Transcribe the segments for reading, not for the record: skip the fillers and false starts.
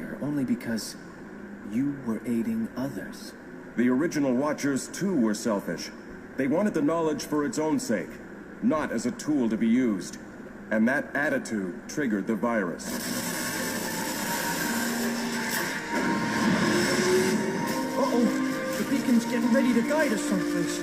here only because you were aiding others. The original Watchers, too, were selfish. They wanted the knowledge for its own sake, not as a tool to be used. And that attitude triggered the virus. Uh-oh, the beacon's getting ready to guide us someplace.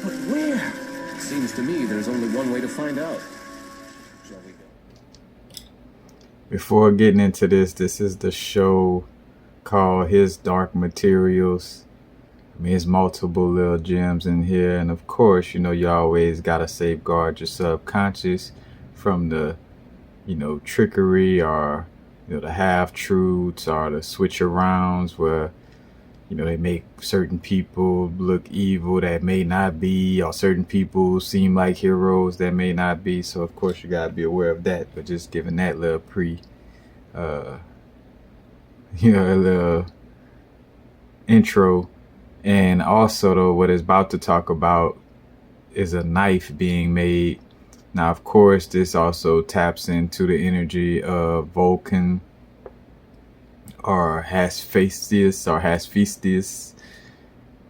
But where? Seems to me there's only one way to find out. Shall we go? Before getting into this is the show called His Dark Materials. I mean, there's multiple little gems in here. And of course, you always got to safeguard your subconscious from the, trickery or, the half-truths or the switch-arounds where, they make certain people look evil that may not be, or certain people seem like heroes that may not be. So, of course, you got to be aware of that. But just giving that little a little intro. And also, though, what it's about to talk about is a knife being made. Now, of course, this also taps into the energy of Vulcan or Hephaestus,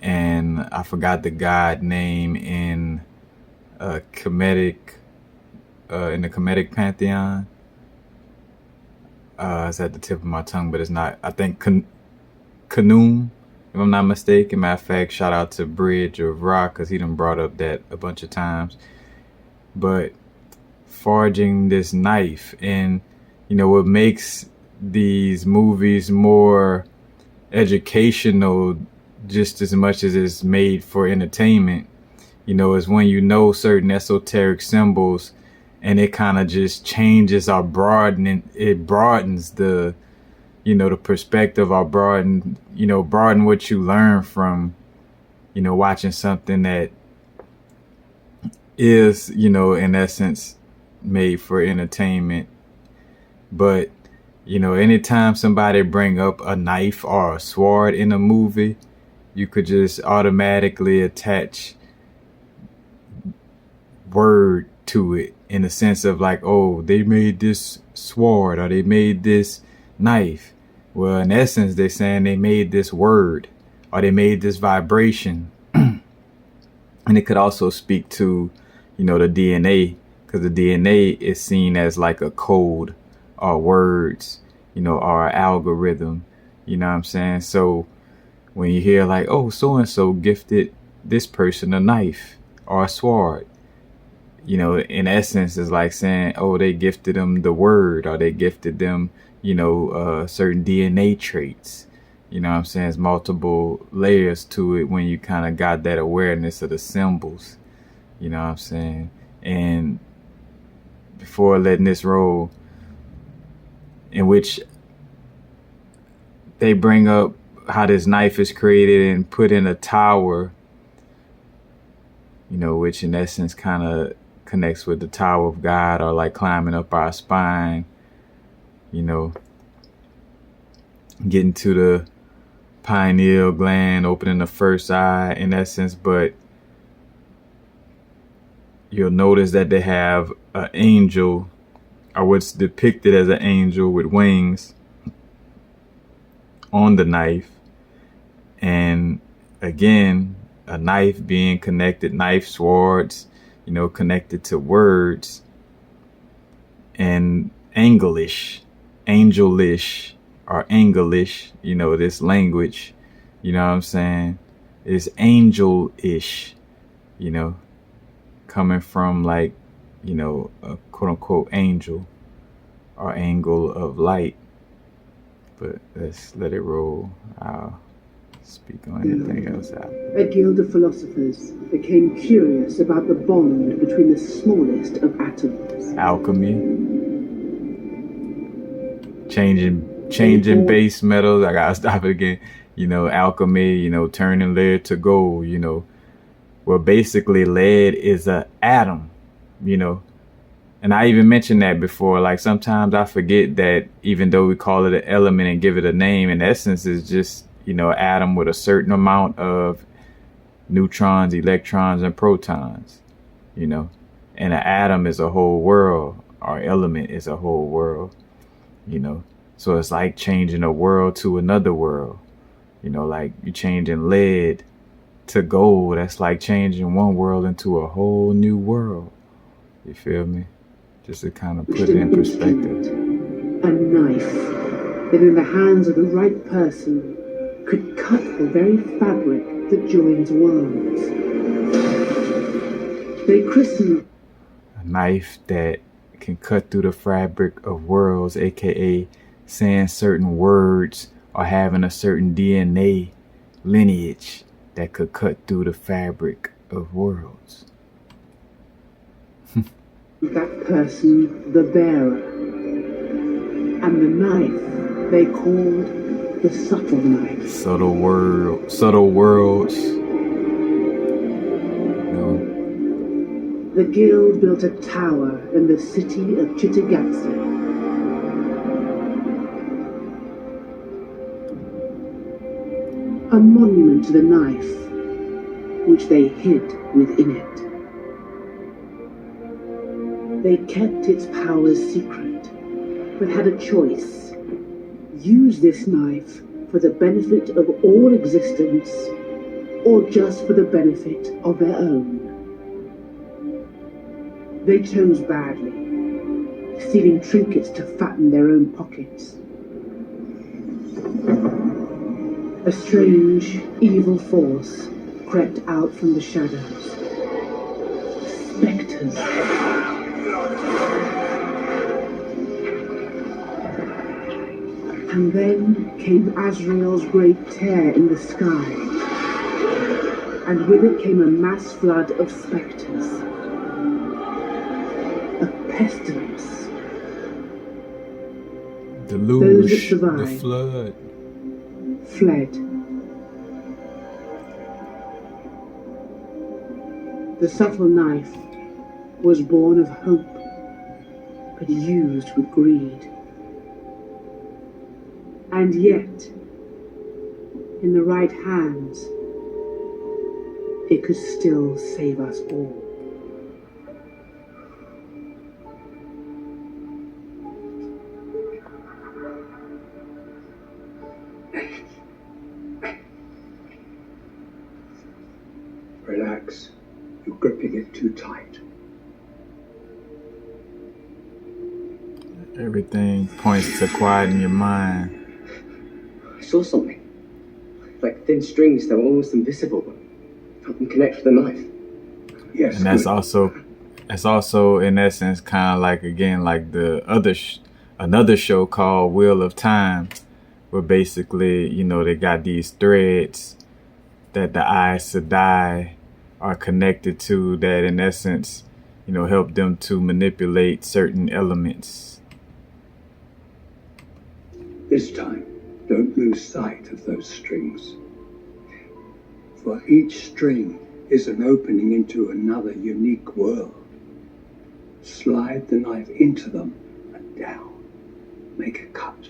and I forgot the god name in the Kemetic pantheon. It's at the tip of my tongue, but it's not. I think Khnum, if I'm not mistaken. Matter of fact, shout out to Bridge of Rock, because he done brought up that a bunch of times. But forging this knife, and what makes these movies more educational just as much as it's made for entertainment, is when certain esoteric symbols, and it kind of just changes or broadens the the perspective, or broaden what you learn from watching something that is in essence made for entertainment. But anytime somebody bring up a knife or a sword in a movie, you could just automatically attach word to it, in the sense of like, oh, they made this sword or they made this knife. Well, in essence, they're saying they made this word or they made this vibration. And it could also speak to, the DNA, because the DNA is seen as like a code or words, or an algorithm, what I'm saying? So when you hear like, oh, so-and-so gifted this person a knife or a sword, in essence, is like saying, oh, they gifted them the word, or they gifted them, certain DNA traits. What I'm saying? There's multiple layers to it when you kind of got that awareness of the symbols. What I'm saying? And before letting this roll, in which they bring up how this knife is created and put in a tower, which in essence kind of connects with the Tower of God, or like climbing up our spine, getting to the pineal gland, opening the first eye in essence. But you'll notice that they have an angel, or what's depicted as an angel with wings, on the knife. And again, a knife being connected, knife, swords, connected to words, and angelish, or English, this language, what I'm saying, is angel-ish, coming from like, a quote unquote angel or angle of light. But let's let it roll. I'll speak on anything else out. A guild of philosophers became curious about the bond between the smallest of atoms. Alchemy. Changing base metals. I gotta stop it again. Alchemy, turning lead to gold, Well, basically lead is a atom, And I even mentioned that before. Like sometimes I forget that even though we call it an element and give it a name, in essence is just, an atom with a certain amount of neutrons, electrons, and protons, And an atom is a whole world. Our element is a whole world, So it's like changing a world to another world. You know, like you changing lead to gold. That's like changing one world into a whole new world. You feel me? Just to kind of put it in perspective. A knife that in the hands of the right person could cut the very fabric that joins worlds. They christened A knife that can cut through the fabric of worlds, aka saying certain words or having a certain DNA lineage that could cut through the fabric of worlds. that person the bearer, and the knife they called the subtle knife. Subtle worlds. The guild built a tower in the city of Chittagazze. A monument to the knife, which they hid within it. They kept its powers secret, but had a choice. Use this knife for the benefit of all existence, or just for the benefit of their own. They chose badly, stealing trinkets to fatten their own pockets. A strange, evil force crept out from the shadows. Spectres. And then came Azrael's great tear in the sky, and with it came a mass flood of spectres. A pestilence. Deluge, Those that survived the flood. fled. The subtle knife was born of hope, but used with greed. And yet, in the right hands, it could still save us all. Relax. You're gripping it too tight. Everything points to quieten your mind. I saw something. Like thin strings that were almost invisible, but felt them connect with the knife. Yes. And that's also in essence kind of like, again, like the another show called Wheel of Time, where basically, you know, they got these threads that the Aes Sedai are connected to that in essence, you know, help them to manipulate certain elements. This time, don't lose sight of those strings. For each string is an opening into another unique world. Slide the knife into them and down. Make a cut.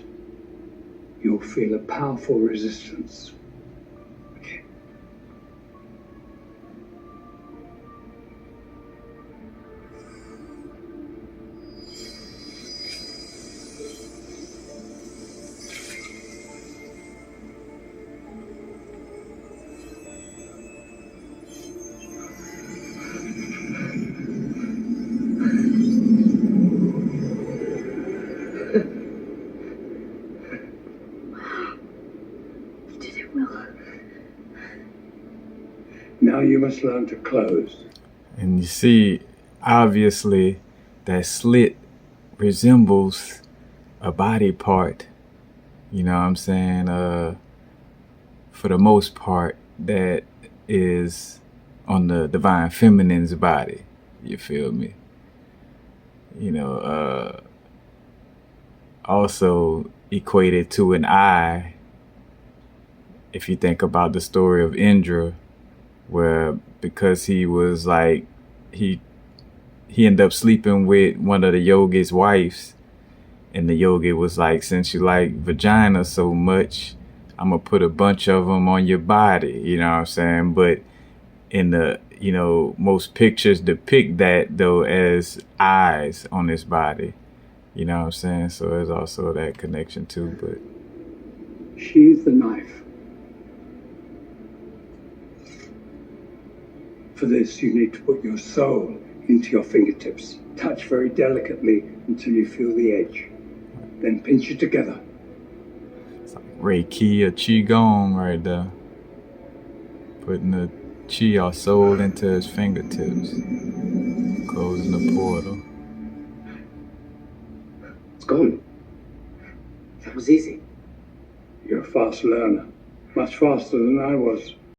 You'll feel a powerful resistance. Okay. Now you must learn to close. And you see, obviously, that slit resembles a body part. You know what I'm saying? For the most part, that is on the divine feminine's body. You feel me? You know, also equated to an eye. If you think about the story of Indra, where because he was like, he ended up sleeping with one of the yogi's wives, and the yogi was like, since you like vagina so much, I'm gonna put a bunch of them on your body, you know what I'm saying? But in the, you know, most pictures depict that though as eyes on his body. You know what I'm saying? So there's also that connection too. But Sheathe the knife. For this, you need to put your soul into your fingertips. Touch very delicately until you feel the edge. Then pinch it together. it's like Reiki or Qigong right there. Putting the chi or soul into his fingertips. Closing the portal. It's gone. That was easy. You're a fast learner. Much faster than I was.